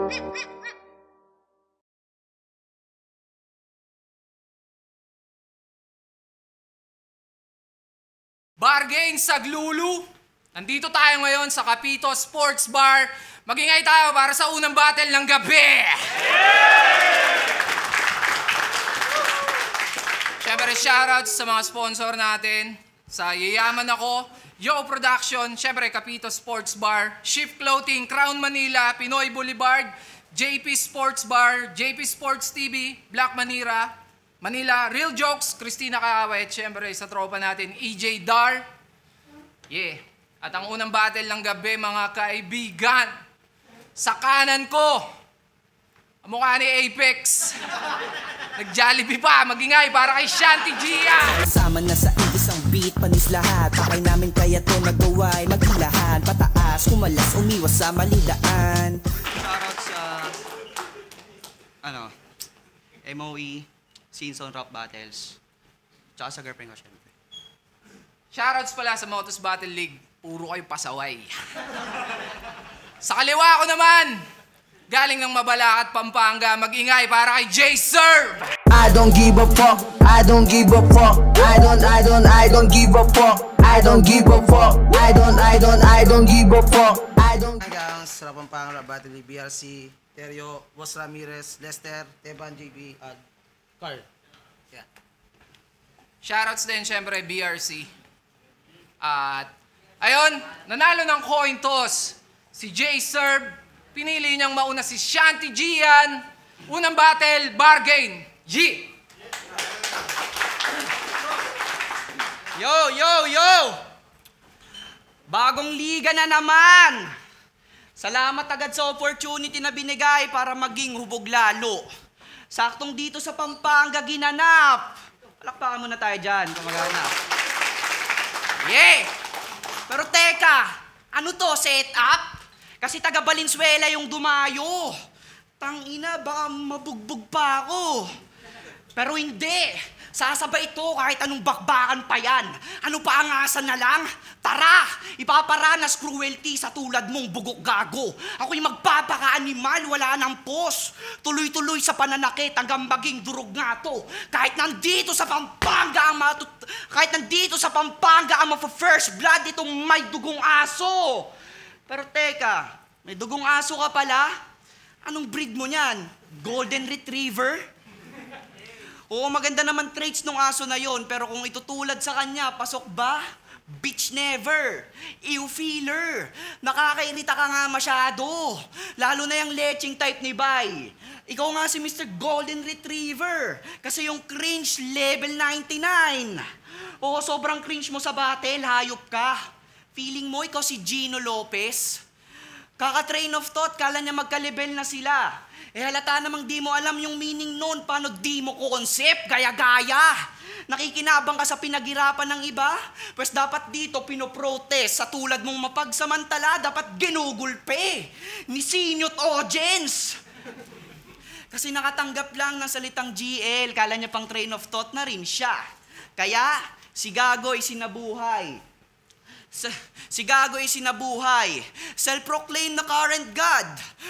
Bargain sa Glulu. Nandito tayo ngayon sa Capito Sports Bar. Mag-ingay tayo para sa unang battle ng gabi. Siyempre, shoutouts sa mga sponsor natin. Sa Yayaman Ako, Yo Production, siyempre Capito Sports Bar, Shift Clothing, Crown Manila, Pinoy Boulevard, JP Sports Bar, JP Sports TV, Black Manila, Real Jokes, Christina Kaaway, at syempre sa tropa natin, EJ Dar. Yeah. At ang unang battle ng gabi, mga kaibigan, sa kanan ko, ang mukha ni Apex. Nag-Jollibee pa, magingay para kay Shanty Gia. Kasama na sa isang beat, panis lahat. Pakay namin kaya to nagaway, maghilahan. Pataas, kumalas, umiwas sa malidaan. Shoutout sa, MOE, Scenes on Rap Battles, tsaka sa girlfriend ko, syempre. Shoutouts pala sa Motos Battle League. Puro kayo pasaway. Sa kaliwa ko naman, galing ng Mabalacat, Pampanga, mag-ingay para kay J-Serve. I don't give a fuck, I don't give a fuck, I don't give a fuck, I don't give a fuck, I don't give a fuck, I don't. Hanggang sa Pampanga Battle League, BRC, Terio, Boss Ramirez, Lester, Teban, JB, at Carl. Yeah. Shoutouts din syempre BRC. At ayun, nanalo ng coin toss si J-Serve. Pinili niyang mauna si Shanty Gian. Unang battle, bargain. G! Yo! Bagong liga na naman! Salamat agad sa opportunity na binigay para maging hubog lalo. Saktong dito sa Pampanga ginanap. Palakpakan muna tayo dyan, kamag-anak. Yeah! Pero teka, ano to, set up? Kasi taga Valenzuela yung dumayo. Tangina, baka mabugbog pa ako. Pero hindi. Sasabay ito kahit anong bakbakan pa yan. Ano pa ang asa na lang? Tara! Ipaparanas cruelty sa tulad mong bugok gago. Ako'y magpapaka-animal, wala nang pos. Tuloy-tuloy sa pananakit hanggang maging durog nga to. Kahit nandito sa Pampanga ang first blood itong may dugong aso. Pero teka, may dugong aso ka pala? Anong breed mo niyan? Golden Retriever? Oo, maganda naman traits ng aso na yon, pero kung itutulad sa kanya, pasok ba? Bitch never. Ew feeler. Nakakairita ka nga masyado. Lalo na yung leching type ni Bay. Ikaw nga si Mr. Golden Retriever. Kasi yung cringe level 99. Oo, sobrang cringe mo sa battle, hayop ka. Feeling mo ikaw si Gino Lopez? Kaka-train of thought, kala niya magka-level na sila. Halata namang di mo alam yung meaning nun, paano di mo concept, gaya-gaya. Nakikinabang ka sa pinaghirapan ng iba? Pues dapat dito pinoprotest, sa tulad mong mapagsamantala, dapat ginugulpe. Ni senior audience. Kasi nakatanggap lang ng salitang GL, kala niya pang train of thought na rin siya. Kaya, si Gago ay sinabuhay. Self-proclaimed na current God.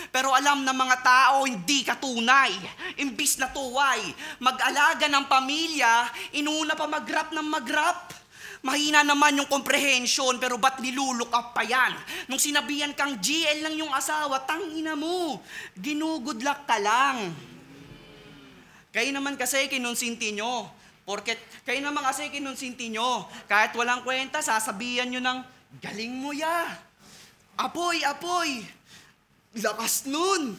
Pero alam ng mga tao, hindi ka tunay. Imbis na tuway, mag-alaga ng pamilya, inuna pa mag-rap ng mag-rap. Mahina naman yung comprehension, pero ba't nilulok up pa yan? Nung sinabihan kang GL lang yung asawa, tangina mo, ginugudlak ka lang. Kayo naman kasi kinonsinti nyo. Kahit walang kwenta, sasabihan nyo ng, galing mo ya. Apoy. Lakas nun.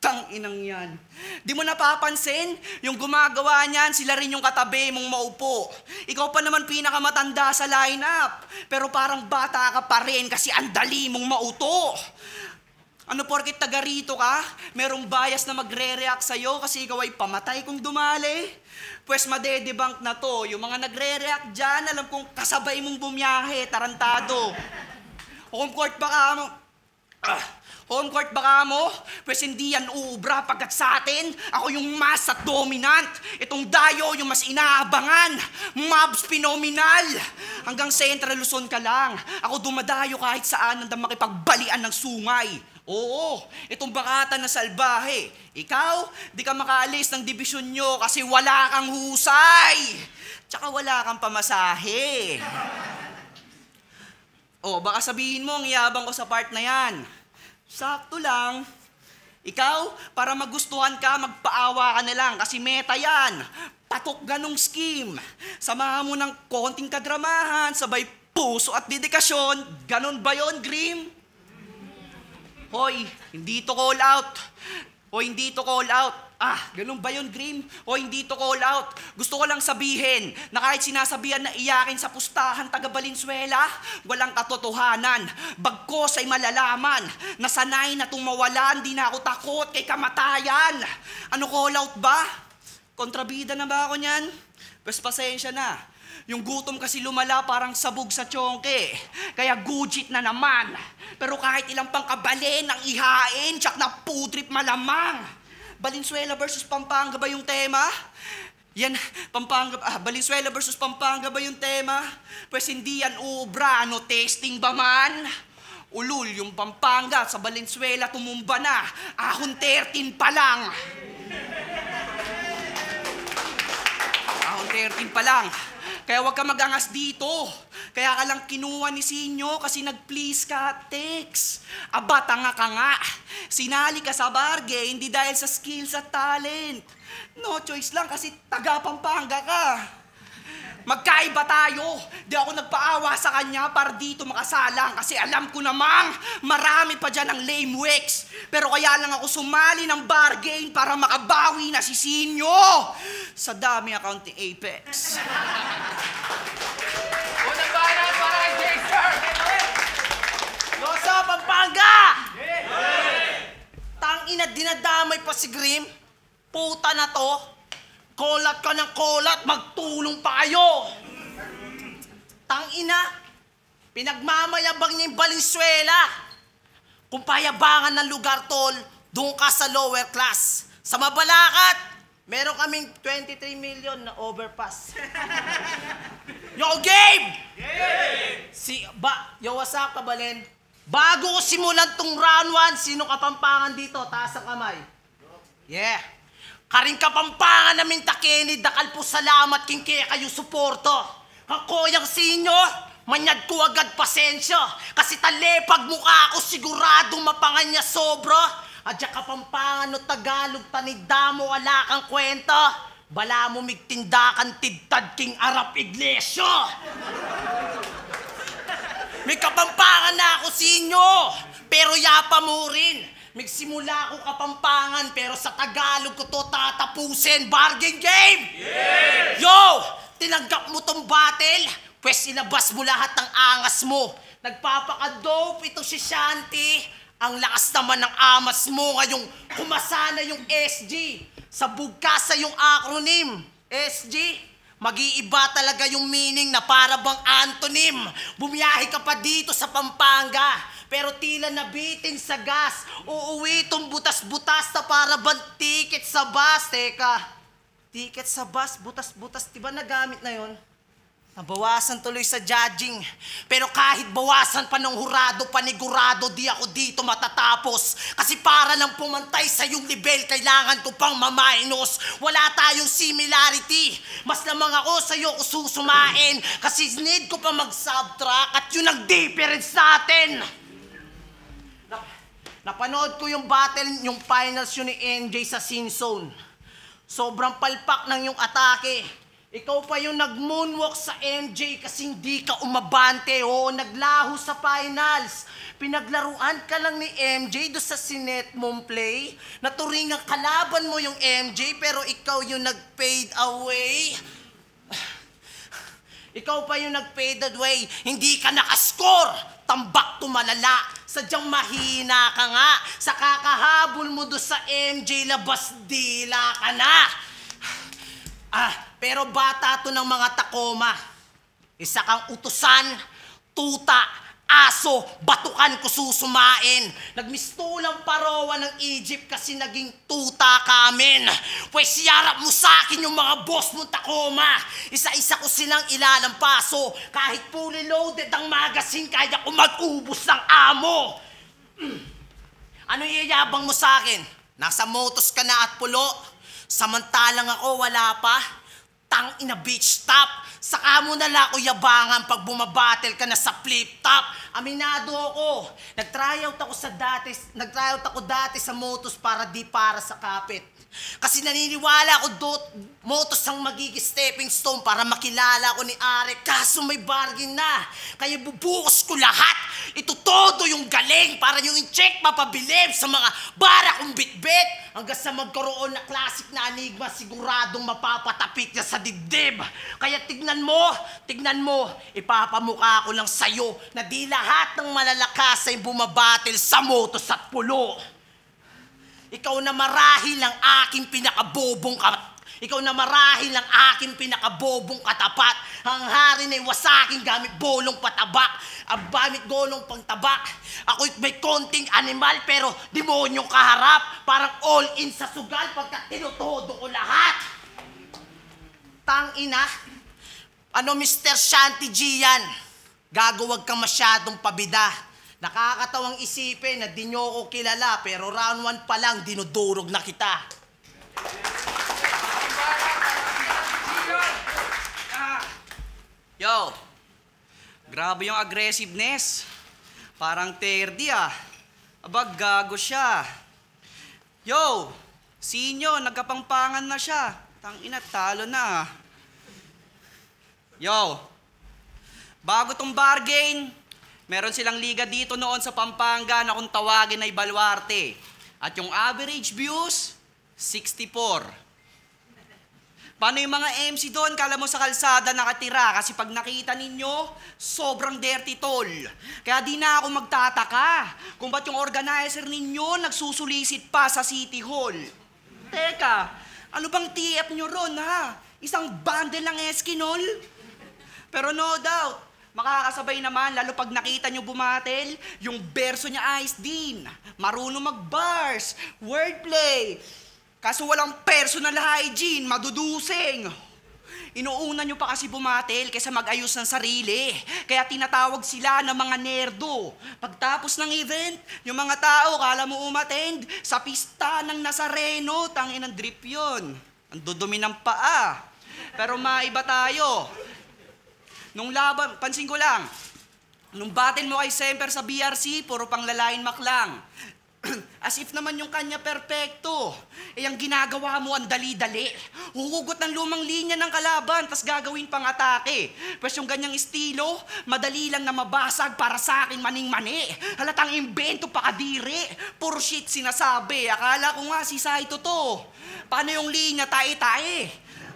Tanginang yan. Di mo napapansin? Yung gumagawa niyan, sila rin yung katabi mong maupo. Ikaw pa naman pinakamatanda sa lineup. Pero parang bata ka pa rin kasi ang dali mong mauto. Ano porkit taga rito ka? Merong bias na magre-react sa'yo kasi ikaw ay pamatay kung dumali? Pues madedebunk na to. Yung mga nagre-react dyan, alam kong kasabay mong bumiyahe, tarantado. Home court baka mo? Pues hindi yan uubra pagkat sa atin. Ako yung mas at dominant. Itong dayo yung mas inaabangan. Mobs phenomenal. Hanggang Central Luzon ka lang. Ako dumadayo kahit saan nang makipagbalian ng sungay. Oo, itong bakatan na salbahe. Ikaw, di ka makaalis ng dibisyon nyo kasi wala kang husay. Tsaka wala kang pamasahe. O, baka sabihin mo, ang yabang ko sa part na yan. Sakto lang. Ikaw, para magustuhan ka, magpaawa ka na lang kasi meta yan. Patok ganong scheme. Samahan mo ng konting kadramahan, sabay puso at dedikasyon. Ganon ba yon, Grim? Hoy, hindi to call out. Hoy, hindi to call out. Ganun ba yun, Grim? Hoy, hindi to call out. Gusto ko lang sabihin na kahit sinasabihan na iyakin sa pustahan taga Valenzuela, walang katotohanan. Bagkos ay malalaman. Nasanay na tumawalan, di na ako takot kay kamatayan. Ano call out ba? Kontrabida na ba ako niyan? Pues pasensya na. Yung gutom kasi lumala parang sabog sa tsongke. Kaya gujit na naman. Pero kahit ilang pang kabalin ang ihain, tsak na putrip malamang. Valenzuela versus Pampanga ba yung tema? Yan, Valenzuela versus Pampanga ba yung tema? Pues hindi yan ubra, ano testing ba man? Ulul yung Pampanga, sa Valenzuela tumumba na. Ahon 13 pa lang. Ahon 13 pa lang. Kaya wag ka mag-angas dito. Kaya ka lang kinuha ni Sinyo kasi nag-please ka text. Aba, tanga ka nga. Sinali ka sa barge, hindi dahil sa skills at talent. No choice lang kasi taga Pampanga ka. Magkaiba tayo. Di ako nagpaawa sa kanya para dito makasalang kasi alam ko namang marami pa dyan ang lame wicks. Pero kaya lang ako sumali ng bargain para makabawi na si Sinyo sa dami account ni Apex. Unang bayan para kay Jester! Losa, Pampanga! Tangina, dinadamay pa si Grim. Puta na to. Kolat ka ng kolat, magtulong pa kayo. Tangina, pinagmamayabang niya yung Valenzuela. Kung payabangan ng lugar, tol, doon ka sa lower class. Sa Mabalacat, meron kaming 23 million na overpass. Yo, Gabe! Yo, what's up, Kabalen? Bago ko simulan tong round 1, sino Kapampangan dito? Taas ang kamay. Yeah. Karing Kapampangan namin takenid, dakal po salamat king kaya kayo suporto. Ako yung sinyo, manyad ko agad pasensya. Kasi talepag mukha ako siguradong mapanganya sobro. Adya Kapampangan no Tagalog tanidamo wala kang kwenta. Bala mo migtindakan tidtad king Arap Iglesia. May Kapampangan na ako sinyo, pero yapa mo rin. Magsimula ako Kapampangan, pero sa Tagalog ko to tatapusin. Bargain game! Yeah! Yo! Tinanggap mo tong battle? Pwes ilabas mo lahat ng angas mo. Nagpapaka-dope ito si Shanti. Ang lakas naman ng amas mo ngayong kumasana yung SG. Sabog ka sa yung acronym. SG, mag-iiba talaga yung meaning na para bang antonym. Bumiyahe ka pa dito sa Pampanga. Pero tila nabitin sa gas. Uuwi itong butas-butas na para bang ticket sa bus. Teka, ticket sa bus, butas-butas, diba nagamit na yon? Nabawasan tuloy sa judging. Pero kahit bawasan pa ng hurado, panigurado, di ako dito matatapos. Kasi para lang pumantay sa yung level, kailangan ko pang mamainos. Wala tayong similarity. Mas lamang ako sa'yo ko susumain. Kasi need ko pa mag-subtract at yun ang difference natin. Napanood ko yung battle, yung finals yun ni NJ sa Sin Zone. Sobrang palpak ng yung atake. Ikaw pa yung nag-moonwalk sa MJ kasi hindi ka umabante. Oo, naglaho sa finals. Pinaglaruan ka lang ni MJ do sa sinet mong play. Naturing ang kalaban mo yung MJ pero ikaw yung nag-fade away. Ikaw pa yung nag-fade away. Hindi ka nakascore. Tambak to malala. Sadyang mahina ka nga. Sa kakahabol mo do sa MJ, labas dila ka na. Pero bata to ng mga Tacoma. Isa kang utusan, tuta, aso, batukan ko susumain. Nagmistulang parawa ng Egypt kasi naging tuta kamin. Pwes siyarap mo sa akin yung mga boss mong Tacoma. Isa-isa ko silang ilalampaso. Kahit fully loaded ang magazine, kaya ko mag-ubos ng amo. Ano iyayabang mo sa akin? Nasa motos ka na at pulo. Samantalang ako wala pa. Tang ina bitch stop. Saka mo na lang ako yabangan pag bumabattle ka na sa flip top. Aminado ako. Nag-tryout ako dati sa motos para sa kapit. Kasi naniniwala ako motos ang magiging stepping stone para makilala ko ni Are. Kaso may bargain na. Kaya bubukas ko lahat. Ito todo yung galing para yung in-check mapabilib sa mga bara kong bitbit. Hanggang sa magkaroon na classic na enigma, siguradong mapapatapik niya sa dibdib. Kaya tignan mo, ipapamukha ko lang sa'yo na di lahat ng malalakas ay bumabatil sa motos at pulo. Ikaw na marahil ang aking pinakabobong katapat. Ang hari na iwasakin gamit bolong patabak. Ang gamit golong pangtabak. Ako'y may konting animal pero demonyong kaharap. Parang all in sa sugal pagka tinutodo ko lahat. Tangina. Ano Mr. Shanty G yan? Gagawag ka masyadong pabida. Nakakatawang isipin na di nyo ako kilala pero round 1 pa lang dinudurog na kita. Yo, grabe yung aggressiveness. Parang terdi ah. Abag, gago siya. Yo, sinyo, nagkapangpangan na siya. Tangina, talo na. Yo, bago tong bargain, meron silang liga dito noon sa Pampanga na kung tawagin ay Baluarte. At yung average views, 64. Paano yung mga MC doon? Kala mo sa kalsada nakatira kasi pag nakita ninyo, sobrang dirty tol. Kaya di na ako magtataka kung ba't yung organizer ninyo nagsusulisit pa sa City Hall. Teka, ano bang TF nyo ron ha? Isang bundle ng Eskinol? Pero no doubt, makakasabay naman lalo pag nakita nyo bumatel, yung berso niya ayos din. Marunong mag-bars, wordplay. Kaso walang personal hygiene, madudusing. Inuuna nyo pa kasi bumatel kaysa mag-ayos ng sarili. Kaya tinatawag sila ng mga nerdo. Pagtapos ng event, yung mga tao kala mo umattend sa pista ng Nazareno, tangin ng drip yun. Ang dudumi ng paa. Pero maiba tayo. Nung laban, pansin ko lang, nung battle mo kay Semper sa BRC, puro pang lalain maklang. As if naman yung kanya perpekto. Eh, ang ginagawa mo ang dali-dali. Huhugot ng lumang linya ng kalaban, tas gagawin pang atake. Pwes yung ganyang estilo, madali lang na mabasag para sa akin maning-mani. Halatang imbento pa kadiri. Puro shit sinasabi. Akala ko nga si Saito to. Paano yung linya tae-tae?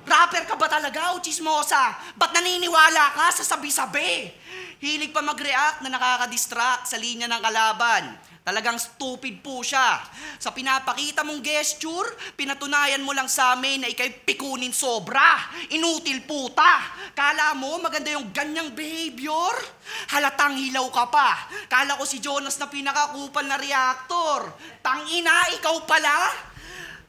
Rapper ka ba talaga o chismosa? Ba't naniniwala ka sa sabi-sabi? Hilig pa mag-react na nakaka-distract sa linya ng kalaban. Talagang stupid po siya. Sa pinapakita mong gesture, pinatunayan mo lang sa amin na ikay pikunin sobra. Inutil puta. Kala mo maganda yung ganyang behavior? Halatang hilaw ka pa. Kala ko si Jonas na pinakakupal na reactor. Tangina, ikaw pala?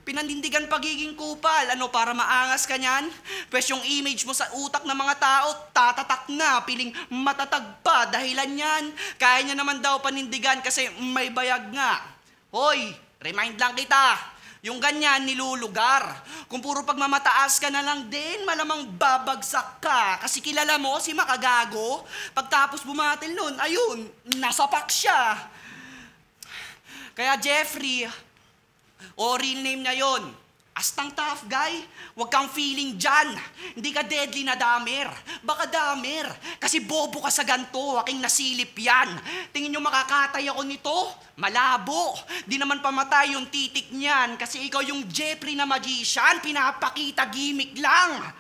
Pinanindigan pagiging kupal, ano, para maangas ka niyan? Pwes yung image mo sa utak ng mga tao, tatatak na, piling matatag pa, dahilan yan. Kaya niya naman daw panindigan kasi may bayag nga. Hoy, remind lang kita, yung ganyan nilulugar. Kung puro pagmamataas ka na lang din, malamang babagsak ka. Kasi kilala mo si Makagago, pagtapos bumatil nun, ayun, nasapak siya. Kaya Jeffrey, o real name niya yun, Astang tough guy, huwag kang feeling dyan. Hindi ka deadly na damer. Baka damer, kasi bobo ka sa ganto, aking nasilip yan. Tingin nyo makakatay ako nito? Malabo. Di naman pamatay yung titik niyan, kasi ikaw yung Jeffrey na magician, pinapakita gimmick lang.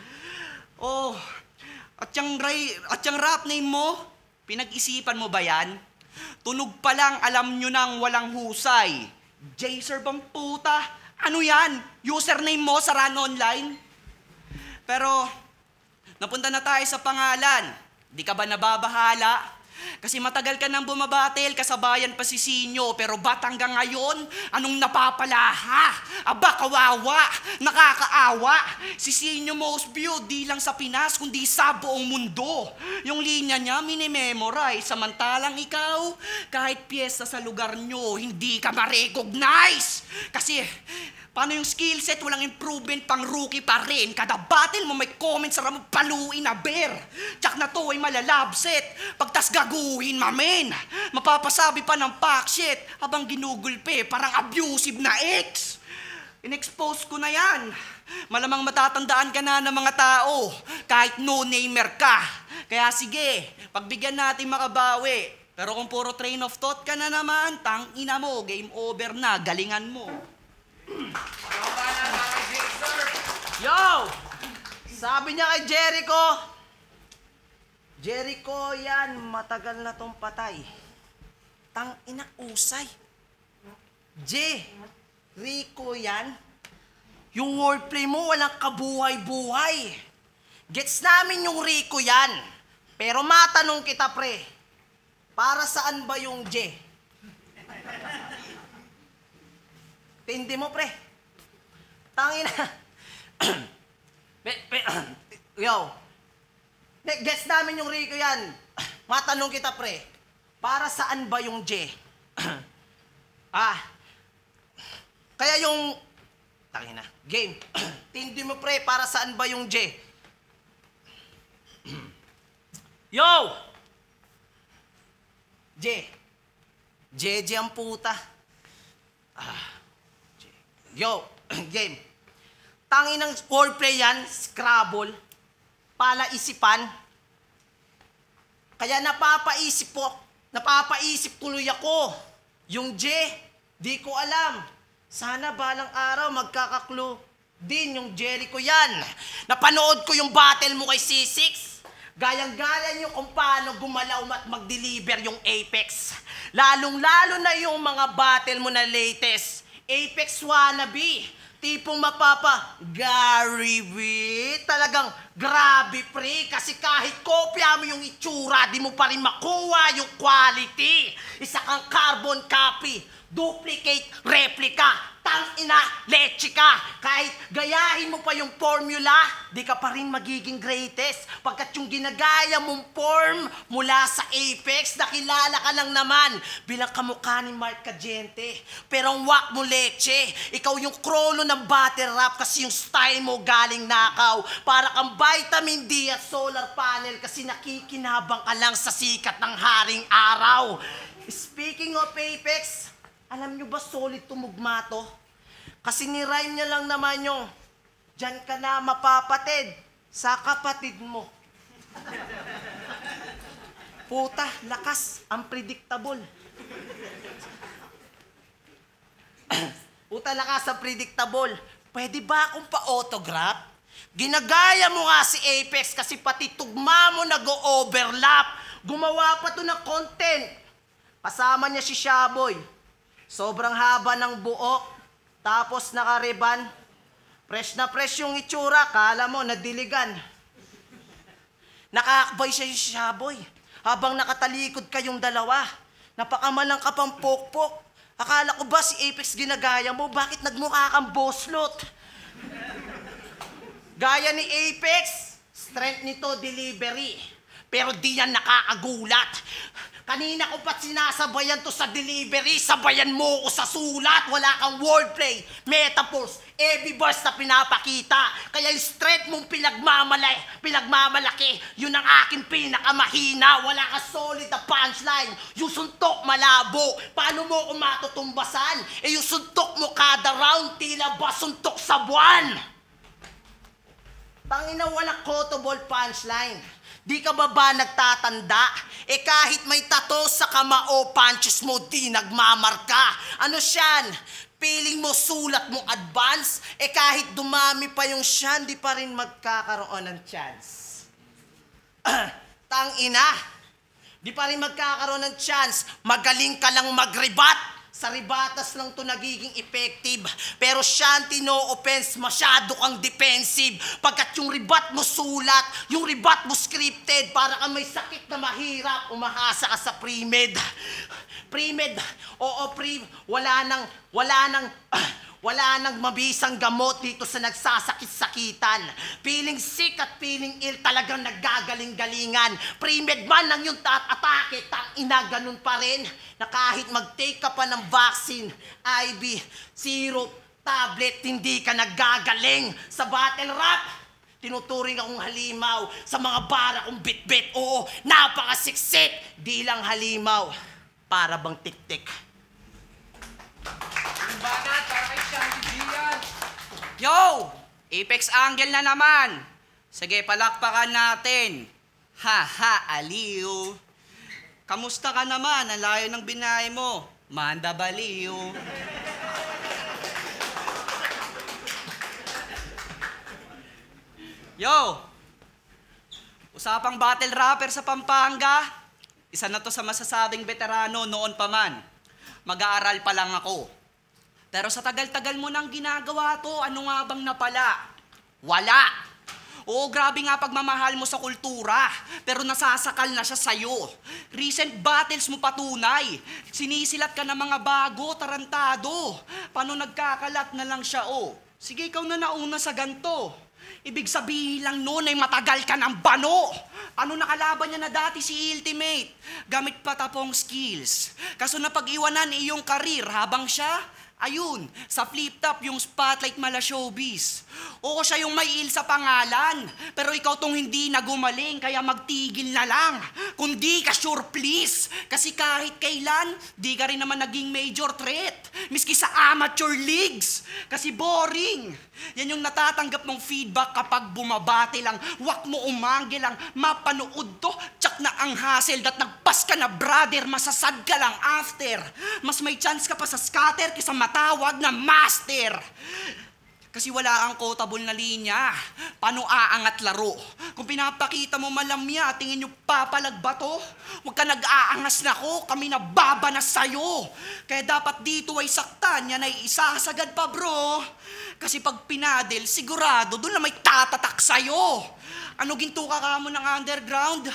Oh, at yung rap name mo, pinag-isipan mo ba yan? Tunog pa lang alam nyo nang walang husay. Jaser bang puta? Ano yan? Username mo sa Run Online? Pero, napunta na tayo sa pangalan. Di ka ba nababahala? Kasi matagal ka nang bumabatil, kasabayan pa si Sinyo. Pero ba't hanggang ngayon, anong napapala ha? Aba, kawawa, nakakaawa. Si Sinyo most viewed, di lang sa Pinas, kundi sa buong mundo. Yung linya niya, minimemorize. Samantalang ikaw, kahit piyesta sa lugar nyo, hindi ka ma-recognize. Kasi, paano yung skill set? Walang improvement, pang rookie pa rin. Kada battle mo may comments sa ramang paluin na bear. Tsak na to ay malalabset. Pagtas gaguhin, mamen. Mapapasabi pa ng pack shit habang ginugulpe, parang abusive na ex. In-expose ko na yan. Malamang matatandaan ka na ng mga tao kahit no-namer ka. Kaya sige, pagbigyan natin makabawi. Pero kung puro train of thought ka na naman, tang ina mo, game over na, galingan mo. Yo! Sabi niya kay Jericho, yan, matagal na tong patay. Tang ina usay. Rico yan. Yung wordplay mo walang kabuhay-buhay. Gets namin yung Rico yan. Pero matanong kita, pre. Para saan ba yung J? Tindi mo, pre. Tangina. Yo. Gets namin yung Rico yan. Matanong kita, pre. Para saan ba yung J? Kaya yung... Tangina. Game. Tindi mo, pre. Para saan ba yung J? Yo! JJ ang puta. Yo, game. Tangin ng wordplay yan, Scrabble, palaisipan. Kaya napapaisip tuloy ako. Yung J, di ko alam. Sana balang araw magkakaklo din yung Jericho yan. Napanood ko yung battle mo kay C6. Gayang-gaya nyo kung paano gumalaw at mag-deliver yung Apex. Lalong-lalo na yung mga battle mo na latest. Apex wannabe. Tipong Gary V. Talagang grabe, pre. Kasi kahit kopya mo yung itsura, di mo pa rin makuha yung quality. Isa kang carbon copy. Duplicate, replica. Tangina, leche ka. Kahit gayahin mo pa yung formula, di ka pa rin magiging greatest. Pagkat yung ginagaya mong form mula sa Apex, nakilala ka lang naman bilang kamukha ni Mark Cadiente. Pero ang wak mo, leche. Ikaw yung krolo ng battle rap kasi yung style mo galing nakaw. Para kang vitamin D at solar panel kasi nakikinabang ka lang sa sikat ng haring araw. Speaking of Apex, alam nyo ba solid tumugma to? Kasi ni-rhyme niya lang naman yung diyan ka na mapapatid sa kapatid mo. Puta, lakas, unpredictable. Puta, lakas, unpredictable. Pwede ba akong pa-autograph? Ginagaya mo nga si Apex kasi pati tugma mo nag-overlap. Gumawa pa to ng content. Kasama niya si Shaboy. Sobrang haba ng buhok, tapos nakariban. Fresh na fresh yung itsura, kala mo nadiligan. Nakakabay siya yung Shaboy. Habang nakatalikod kayong dalawa, napakamalang ka pang pokpok. Akala ko ba si Apex ginagaya mo? Bakit nagmukha kang boslot? Gaya ni Apex, strength nito delivery. Pero di yan nakakagulat. Kanina ko pa't sinasabayan to sa delivery, sabayan mo ko sa sulat. Wala kang wordplay, metaphors, every verse na pinapakita. Kaya yung strength mong pinagmamalaki, yun ang aking pinakamahina. Wala ka solid na punchline, yung suntok malabo. Paano mo ko matutumbasan? Yung suntok mo kada round, tila ba suntok sa buwan? Tangina, walang quotable punchline. Di ka ba nagtatanda? Kahit may tato sa kamao, punches mo di nagmamarka. Ano siyan? Feeling mo sulat mo advance? Kahit dumami pa yung siyan, di pa rin magkakaroon ng chance. Tangina, di pa rin magkakaroon ng chance. Magaling ka lang magrebat. Sa ribatas lang to nagiging effective. Pero Shanty, no offense, masyado kang defensive. Pagkat yung ribat mo sulat, yung ribat mo scripted, para kang may sakit na mahirap, umahasa ka sa pre-med. Pre-med, oo wala nang mabisang gamot dito sa nagsasakit-sakitan. Feeling sick at feeling ill, talagang naggagaling-galingan. Pre-med man lang yung atake, tangina, ganun pa rin. Na kahit mag-take ka pa ng vaccine, IV, syrup, tablet, hindi ka naggagaling. Sa battle rap, tinuturing akong halimaw. Sa mga bara kong bit-bit, oo, napakasiksik. Di lang halimaw, para bang tik-tik. Banat, para kay Shanty G yan. Yo! Apex Angle na naman. Sige, palakpakan natin. Ha, aliw. Kamusta ka naman? Ang layo ng binahe mo. Manda baliw. Yo! Usapang battle rapper sa Pampanga. Isa na to sa masasabing veterano noon pa man. Mag-aaral pa lang ako. Pero sa tagal-tagal mo nang ginagawa to, ano nga bang napala? Wala! Oo, grabe nga pagmamahal mo sa kultura, pero nasasakal na siya sa'yo. Recent battles mo patunay. Sinisilat ka ng mga bago, tarantado. Paano nagkakalat na lang siya, oh? Sige, ikaw na nauna sa ganto. Ibig sabihin lang noon ay matagal ka ng bano. Ano nakalaban niya na dati si Ultimate? Gamit pa tapong skills. Kaso napag-iwanan iyong karir habang siya, ayun, sa flip-top yung spotlight mala showbiz. Oo, siya yung may il sa pangalan. Pero ikaw tong hindi na gumaling, kaya magtigil na lang. Kundi ka sure please. Kasi kahit kailan, di ka rin naman naging major threat. Miski sa amateur leagues. Kasi boring. Yan yung natatanggap mong feedback kapag bumabati lang. Wak mo umangge lang, mapanood to. Tsak na ang hassle dat nagpas ka na brother, masasad ka lang after. Mas may chance ka pa sa scatter kaysa matawag na master. Kasi wala kang quotable na linya. Paano aangat laro? Kung pinapakita mo malamya, tingin nyo papalag ba to? Huwag ka nag-aangas na ko, kami nababanas sa'yo. Kaya dapat dito ay saktan, yan ay isasagad pa bro. Kasi pag pinadel, sigurado doon na may tatatak sa'yo. Ano ginto ka mo ng underground?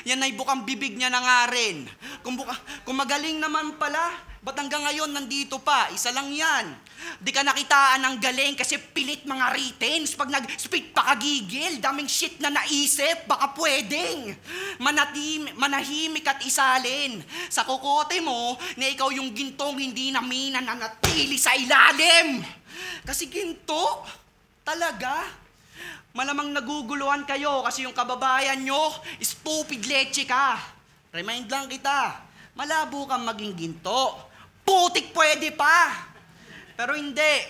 Yan ay bukang bibig niya na nga rin. Kung magaling naman pala, ba't hanggang ngayon nandito pa? Isa lang yan. Di ka nakitaan ng galing kasi pilit mga retains. Pag nag-spit pa kagigil, daming shit na naisip, baka pwedeng manahimik at isalin. Sa kokote mo, na ikaw yung gintong hindi na nanatili sa ilalim. Kasi ginto, talaga. Malamang naguguluhan kayo kasi yung kababayan nyo, stupid leche ka. Remind lang kita, malabo kang maging ginto. Putik pwede pa. Pero hindi.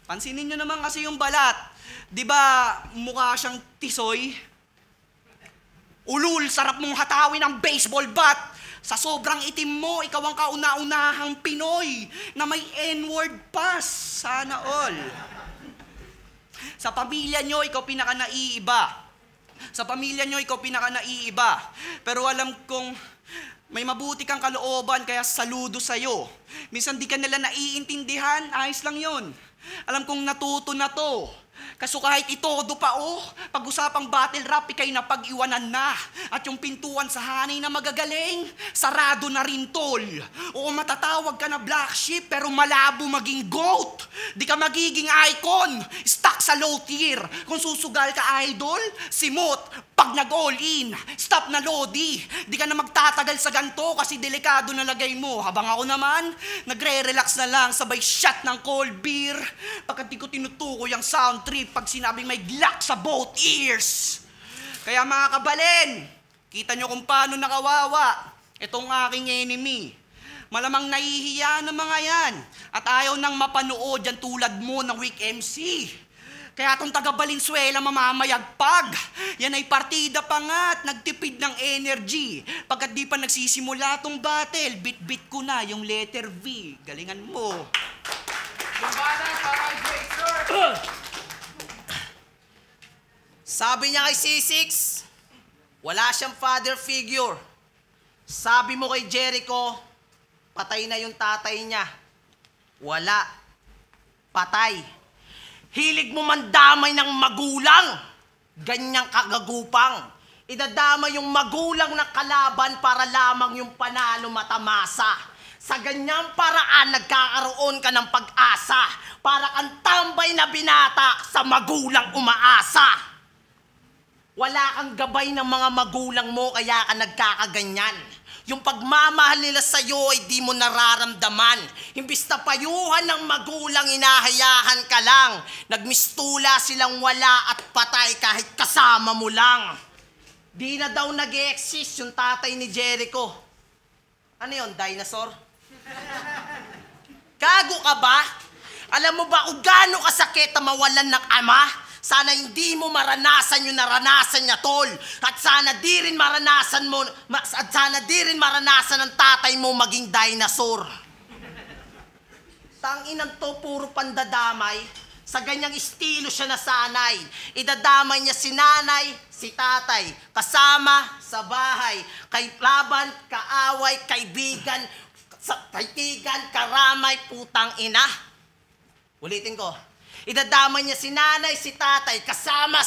Pansinin nyo naman kasi yung balat. Di ba mukha siyang tisoy? Ulul, sarap mong hatawin ng baseball bat. Sa sobrang itim mo, ikaw ang kauna-unahang Pinoy na may N-word pass. Sana all. Sa pamilya nyo, ikaw pinaka-naiiba. Sa pamilya nyo, ikaw pinaka-naiiba. Pero alam kong may mabuti kang kalooban, kaya saludo sa'yo. Minsan di ka nila naiintindihan, ayos lang yon. Alam kong natuto na to. Kaso kahit itodo pa pag-usapang battle rap, ikay napag-iwanan na. At yung pintuan sa hanay na magagaling, sarado na rin tol. Oo, matatawag ka na black sheep, pero malabo maging goat. Di ka magiging icon, stuck sa low tier. Kung susugal ka idol, simot. Pag nag-all in, stop na lodi. Di ka na magtatagal sa ganto kasi delikado na lagay mo. Habang ako naman, nagre-relax na lang sabay shot ng cold beer. Pagkat di ko tinutukoy ang sound trip pag sinabing may glock sa both ears. Kaya mga kabalen, kita nyo kung paano nakawawa itong aking enemy. Malamang nahihiya ng mga yan at ayaw nang mapanood yan tulad mo ng weak MC. Kaya itong taga Valenzuela mamamayagpag. Yan ay partida pa nga at nagtipid ng energy. Pagkat di pa nagsisimula itong battle, bit-bit ko na yung letter V. Galingan mo. Sabi niya kay C6, wala siyang father figure. Sabi mo kay Jericho, patay na yung tatay niya. Wala. Patay. Hilig mo mandamay ng magulang. Ganyang kagagupang. Idadamay yung magulang ng kalaban para lamang yung panalo matamasa. Sa ganyang paraan, nagkakaroon ka ng pag-asa. Para kang tambay na binata sa magulang umaasa. Wala kang gabay ng mga magulang mo kaya ka nagkakaganyan. Yung pagmamahal nila sa'yo ay di mo nararamdaman. Imbis na payuhan ng magulang, inahayahan ka lang. Nagmistula silang wala at patay kahit kasama mo lang. Di na daw nag-e-exist yung tatay ni Jericho. Ano yun, dinosaur? Gago ka ba? Alam mo ba kung gaano kasakit na mawalan ng ama? Sana hindi mo maranasan yung naranasan niya, tol. At sana di rin maranasan ng tatay mo maging dinosaur. Tanginan to, puro pandadamay. Sa ganyang estilo siya nasanay. Idadamay niya si nanay, si tatay, kasama sa bahay. Kay laban, kaaway, kaibigan, karamay, putang ina. Ulitin ko. Idadamay niya si nanay, si tatay, kasama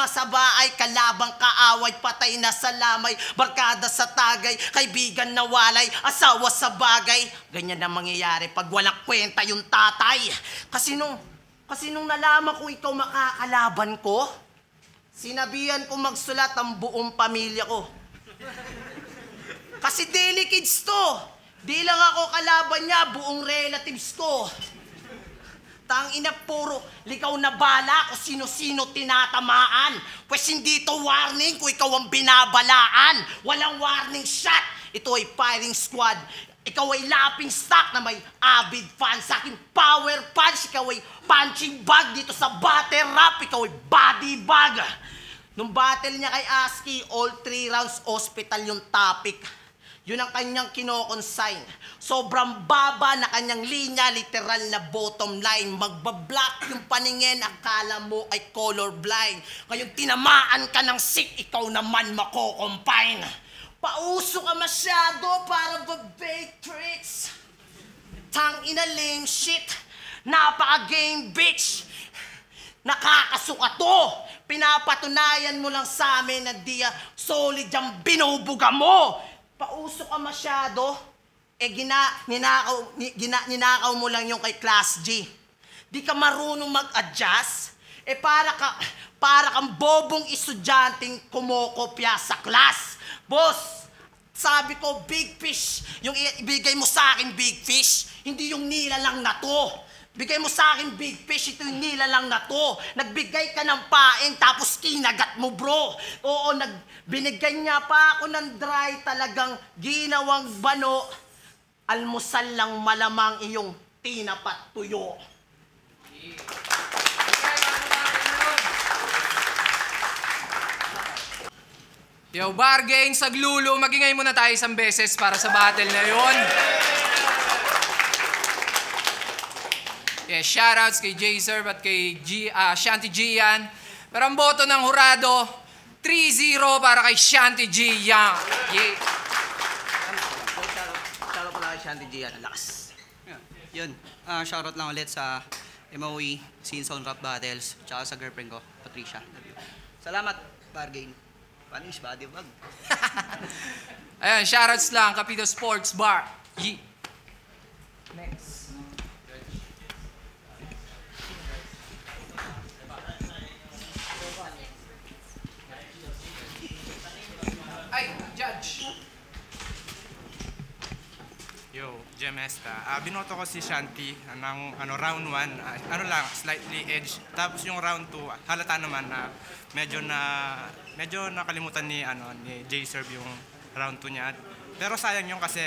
sa bahay, kalabang kaaway, patay na sa lamay, barkada sa tagay, kaibigan na walay, asawa sa bagay. Ganyan na mangyayari pag walang kwenta yung tatay. Kasi nung nalaman kong ikaw makakalaban ko, sinabihan ko magsulat ang buong pamilya ko. Kasi daily kids to. Di lang ako kalaban niya, buong relatives ko. Tangina, puro ligaw na bala kung sino-sino tinatamaan. Pwes hindi to warning kung ikaw ang binabalaan. Walang warning shot. Ito ay firing squad. Ikaw ay laughing stock na may avid fan. Sa akin power punch. Ikaw ay punching bag. Dito sa battle rap, ikaw ay body bag. Nung battle niya kay ASCII, all 3 rounds hospital yung topic. Yun ang kanyang kino-consign. Sobrang baba na kanyang linya, literal na bottom line. Magbablock yung paningin, akala mo ay colorblind. Ngayon tinamaan ka ng sick, ikaw naman mako-confine. Pauso ka masyado para ba-bake tricks. Tangina lame shit, napaka-game bitch. Nakakasuka to. Pinapatunayan mo lang sa amin na di solid yung binubuga mo. Pauso ka masyado, ninakaw mo lang yung kay Class G. Di ka marunong mag-adjust, para kang bobong estudyanteng kumokopya sa class. Boss, sabi ko, big fish, yung ibigay mo sa akin big fish, hindi yung nilalang na to. Bigay mo sa akin big fish, ito yung nilalang na to. Nagbigay ka ng paing, tapos kinagat mo, bro. Oo, binigay niya pa ako ng dry, talagang ginawang bano. Almusal lang malamang iyong tinapat tuyo. Yo, bargain, saglulo, magingay muna tayo isang beses para sa battle na yun. Yeah, shoutouts kay J-Serve at kay Shanty Gian. Pero ang boto ng hurado, 3-0 para kay Shanty Gian. Yeah. Shoutout pala kay Shanty Gian, lakas. Yun, shoutout lang ulit sa MOE, Season Rap Battles, tsaka sa girlfriend ko, Patricia. Salamat, bargain. Panish, body bag. Ayan, shoutouts lang, Kapito Sports Bar. Yeah. Next. Ay, Judge. Yo, Gemesta. Binoto ko si Shanty ng round 1, slightly edge. Tapos yung round 2, halata naman na medyo nakalimutan ni J-Serve yung round 2 niya. Pero sayang yung kasi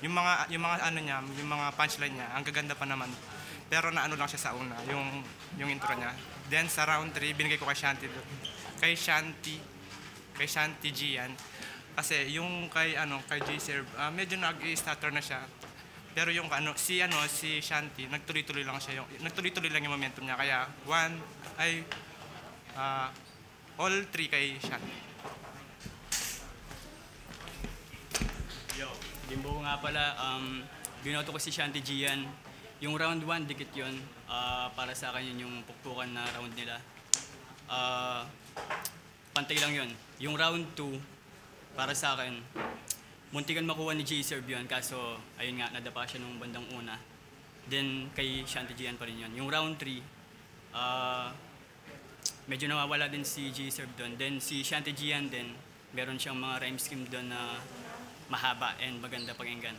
yung mga punchline niya, ang gaganda pa naman. Pero naano lang siya sa una, yung intro niya. Then sa round 3, binigay ko kay Shanty Gian. Kasi yung kay J-Serve, medyo nag-stutter na siya. Pero yung si Shanty, nagtuloy-tuloy lang yung momentum niya. Kaya all 3 kay Shanty. Yo, Jimbo nga pala, binoto ko si Shanty Gian. Yung round 1, dikit yun. Para sa akin yun yung pukpukan na round nila. Pantay lang yun. Yung round 2, para sa akin, muntikan makuha ni J-Serve yun. Kaso, ayun nga, nadapa siya nung bandang una. Then, kay Shanty Gian pa rin yun. Yung round 3, medyo nawawala din si J-Serve doon. Then, si Shanty Gian din, meron siyang mga rhyme scheme doon na mahaba and maganda pakinggan.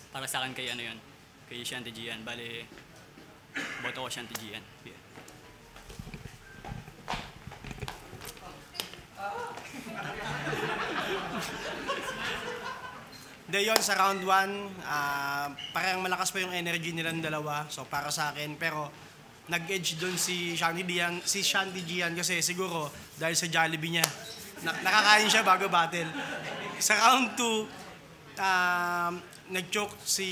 Para sa akin kay ano yun, kay Shanty Gian. Bale, boto ko Shanty Gian. Yeah. Hindi yun, sa round 1, parang malakas pa yung energy nilang dalawa. So para sa akin, pero nag-edge doon si Shanty Gian kasi siguro dahil sa Jollibee niya. Nakakain siya bago battle. Sa round 2, nag-choke si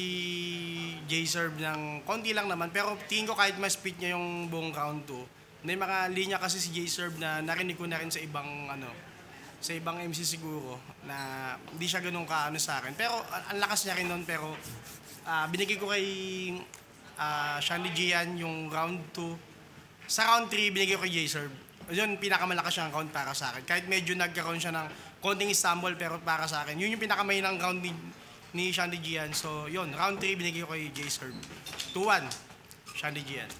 J-Serve ng konti lang naman. Pero tingin ko kahit mas speed niya yung buong round 2, may mga linya kasi si J-Serve na narinig ko na rin sa ibang sa ibang MC siguro na hindi siya ganun kaano sa akin. Pero ang lakas niya rin nun, pero binigay ko kay Shanty Gian yung round 2. Sa round 3, binigay ko kay J-Serve. Yun, pinakamalakas siyang round para sa akin. Kahit medyo nagkaroon siya ng konting stumble, pero para sa akin, yun yung pinakamahinang round ni Shanty Gian. So, yun, round 3, binigay ko kay J-Serve. 2-1, Shanty Gian.